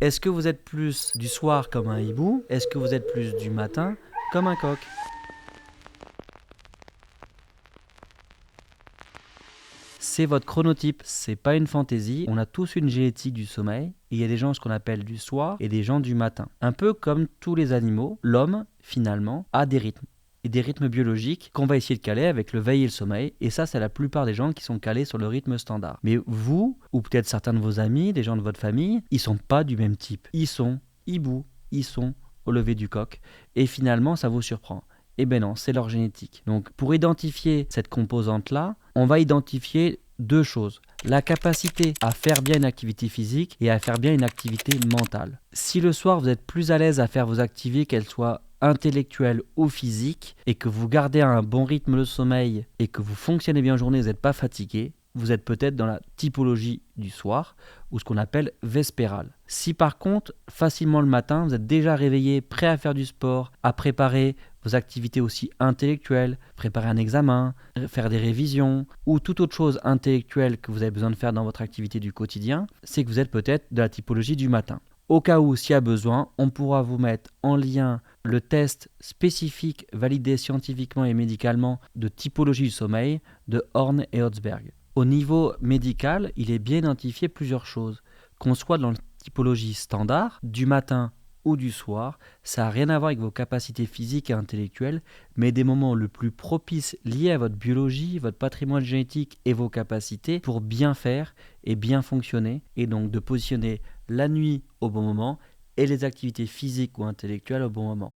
Est-ce que vous êtes plus du soir comme un hibou? Est-ce que vous êtes plus du matin comme un coq? C'est votre chronotype, c'est pas une fantaisie. On a tous une génétique du sommeil. Et il y a des gens ce qu'on appelle du soir et des gens du matin. Un peu comme tous les animaux, l'homme, finalement, a des rythmes. Et des rythmes biologiques qu'on va essayer de caler avec le veille et le sommeil. Et ça, c'est la plupart des gens qui sont calés sur le rythme standard. Mais vous, ou peut-être certains de vos amis, des gens de votre famille, ils sont pas du même type. Ils sont hibou, ils sont au lever du coq. Et finalement, ça vous surprend. Eh ben non, c'est leur génétique. Donc pour identifier cette composante-là, on va identifier deux choses. La capacité à faire bien une activité physique et à faire bien une activité mentale. Si le soir vous êtes plus à l'aise à faire vos activités, qu'elles soient intellectuelles ou physiques, et que vous gardez un bon rythme de sommeil et que vous fonctionnez bien en journée, vous n'êtes pas fatigué, vous êtes peut-être dans la typologie du soir ou ce qu'on appelle vespéral. Si par contre, facilement le matin, vous êtes déjà réveillé, prêt à faire du sport, à préparer vos activités aussi intellectuelles, préparer un examen, faire des révisions ou toute autre chose intellectuelle que vous avez besoin de faire dans votre activité du quotidien, c'est que vous êtes peut-être de la typologie du matin. Au cas où, s'il y a besoin, on pourra vous mettre en lien le test spécifique validé scientifiquement et médicalement de typologie du sommeil de Horn et Hotzberg. Au niveau médical, il est bien identifié plusieurs choses. Qu'on soit dans la typologie standard, du matin ou du soir, ça n'a rien à voir avec vos capacités physiques et intellectuelles, mais des moments le plus propices liés à votre biologie, votre patrimoine génétique et vos capacités pour bien faire et bien fonctionner, et donc de positionner la nuit au bon moment et les activités physiques ou intellectuelles au bon moment.